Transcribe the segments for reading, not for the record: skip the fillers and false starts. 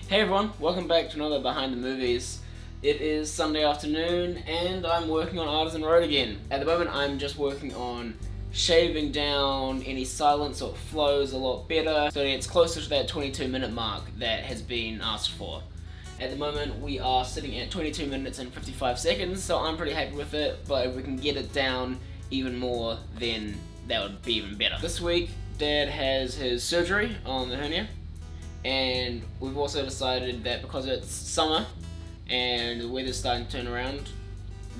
Hey everyone, welcome back to another Behind the Movies. It is Sunday afternoon and I'm working on Artisan Road again. At the moment I'm just working on shaving down any silence so it flows a lot better so it's closer to that 22-minute mark that has been asked for. At the moment we are sitting at 22 minutes and 55 seconds, so I'm pretty happy with it, but if we can get it down even more then that would be even better. This week Dad has his surgery on the hernia, and we've also decided that because it's summer and the weather's starting to turn around,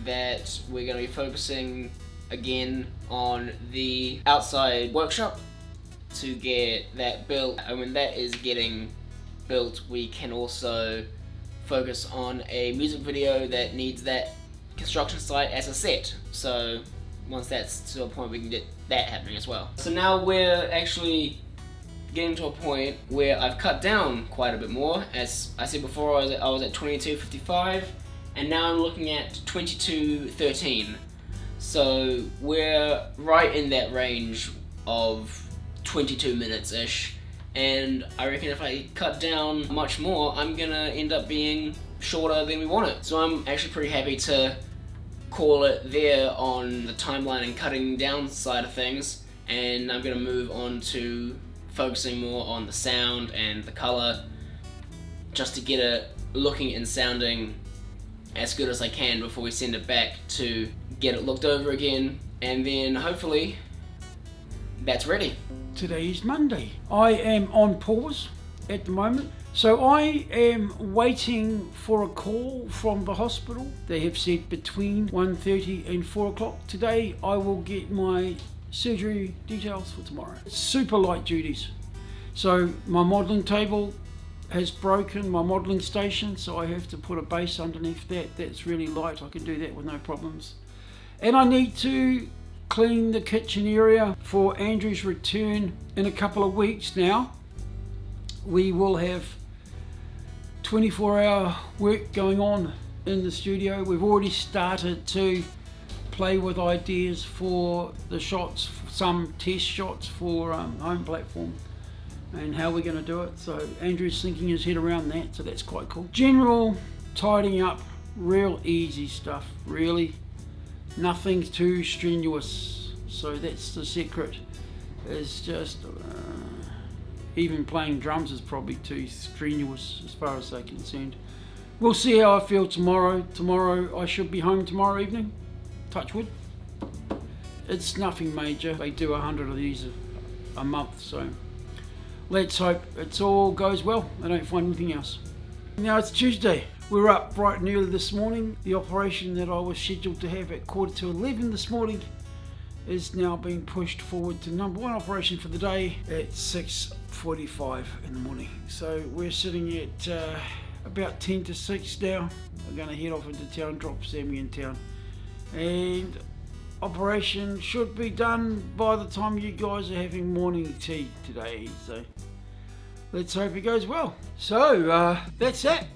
that we're going to be focusing again on the outside workshop to get that built. And when that is getting built, we can also focus on a music video that needs that construction site as a set. So once that's to a point, we can get that happening as well. So now we're actually getting to a point where I've cut down quite a bit more. As I said before, I was at 22:55 and now I'm looking at 22:13. So we're right in that range of 22 minutes ish, and I reckon if I cut down much more I'm gonna end up being shorter than we want it. So I'm actually pretty happy to call it there on the timeline and cutting down side of things, and I'm gonna move on to focusing more on the sound and the color, just to get it looking and sounding as good as I can before we send it back to get it looked over again, and then hopefully that's ready. Today is Monday. I am on pause at the moment, so I am waiting for a call from the hospital. They have said between 1:30 and 4 o'clock today I will get my surgery details for tomorrow. It's super light duties. So my modelling table has broken, my modelling station, so I have to put a base underneath that. That's really light, I can do that with no problems. And I need to clean the kitchen area for Andrew's return in a couple of weeks now. We will have 24-hour work going on in the studio. We've already started to play with ideas for the shots, some test shots for home platform and how we're going to do it. So Andrew's thinking his head around that, so that's quite cool. General tidying up, real easy stuff, really. Nothing too strenuous. So that's the secret. It's just even playing drums is probably too strenuous as far as they're concerned. We'll see how I feel tomorrow. Tomorrow I should be home tomorrow evening. Touch wood. It's nothing major. They do 100 of these a month, so let's hope it all goes well. I don't find anything else. Now it's Tuesday. We're up bright and early this morning. The operation that I was scheduled to have at 11:15 this morning is now being pushed forward to number one operation for the day at 6:45 in the morning. So we're sitting at about 10 to 6 now. I'm going to head off into town, drop Sammy in town, and operation should be done by the time you guys are having morning tea today, so let's hope it goes well. So that's that.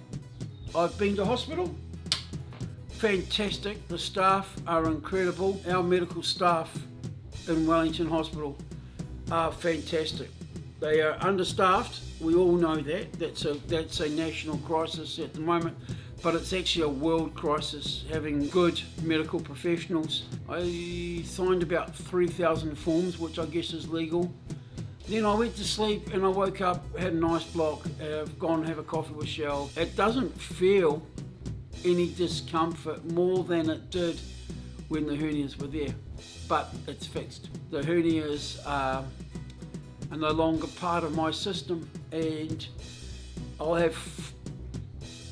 I've been to hospital. Fantastic. The staff are incredible. Our medical staff in Wellington Hospital are fantastic. They are understaffed, we all know that. That's a national crisis at the moment, but it's actually a world crisis, having good medical professionals. I signed about 3,000 forms, which I guess is legal. Then I went to sleep and I woke up, had a nice block, I've gone and have a coffee with Shell. It doesn't feel any discomfort more than it did when the hernias were there, but it's fixed. The hernias are no longer part of my system, and I'll have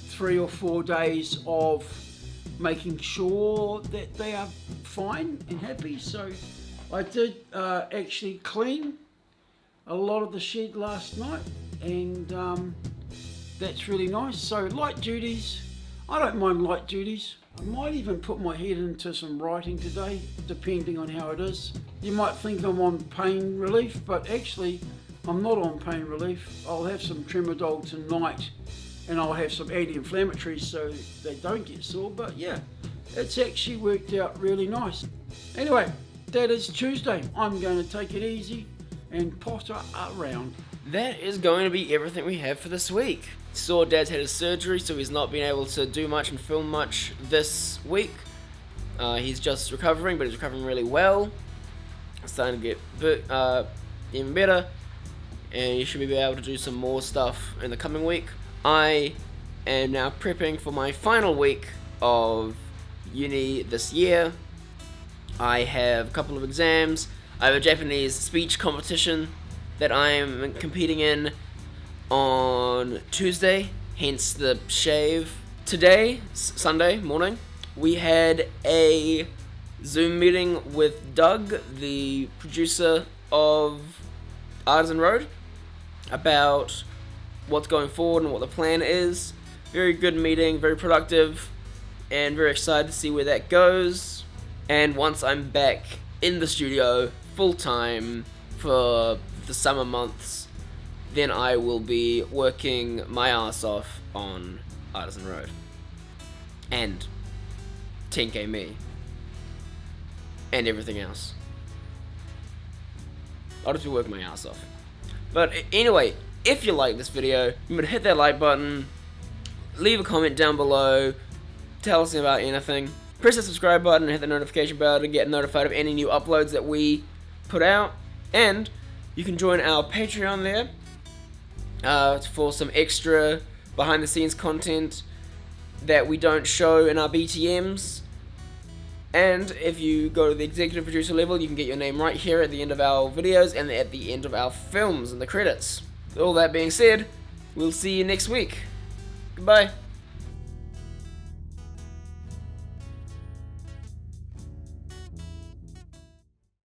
3 or 4 days of making sure that they are fine and happy. So I did actually clean a lot of the shed last night, and that's really nice. So light duties, I don't mind light duties. I might even put my head into some writing today, depending on how it is. You might think I'm on pain relief, but actually I'm not on pain relief. I'll have some Tramadol tonight, and I'll have some anti-inflammatories so they don't get sore. But yeah, it's actually worked out really nice. Anyway, that is Tuesday. I'm going to take it easy and potter around. That is going to be everything we have for this week. Saw Dad's had his surgery, so he's not been able to do much and film much this week. He's just recovering, but he's recovering really well. Starting to get even better, and you should be able to do some more stuff in the coming week. I am now prepping for my final week of uni this year. I have a couple of exams. I have a Japanese speech competition that I am competing in on Tuesday, hence the shave. Today, Sunday morning, we had a Zoom meeting with Doug, the producer of Artisan Road, about what's going forward and what the plan is. Very good meeting, very productive, and very excited to see where that goes. And once I'm back in the studio full time for the summer months, then I will be working my ass off on Artisan Road and 10K Me and everything else. I'll just be working my ass off. But anyway, if you like this video, remember to hit that like button, leave a comment down below, tell us about anything, press the subscribe button and hit the notification bell to get notified of any new uploads that we put out, and you can join our Patreon there for some extra behind the scenes content that we don't show in our BTMs. And if you go to the executive producer level, you can get your name right here at the end of our videos and at the end of our films and the credits. All that being said, we'll see you next week. Goodbye.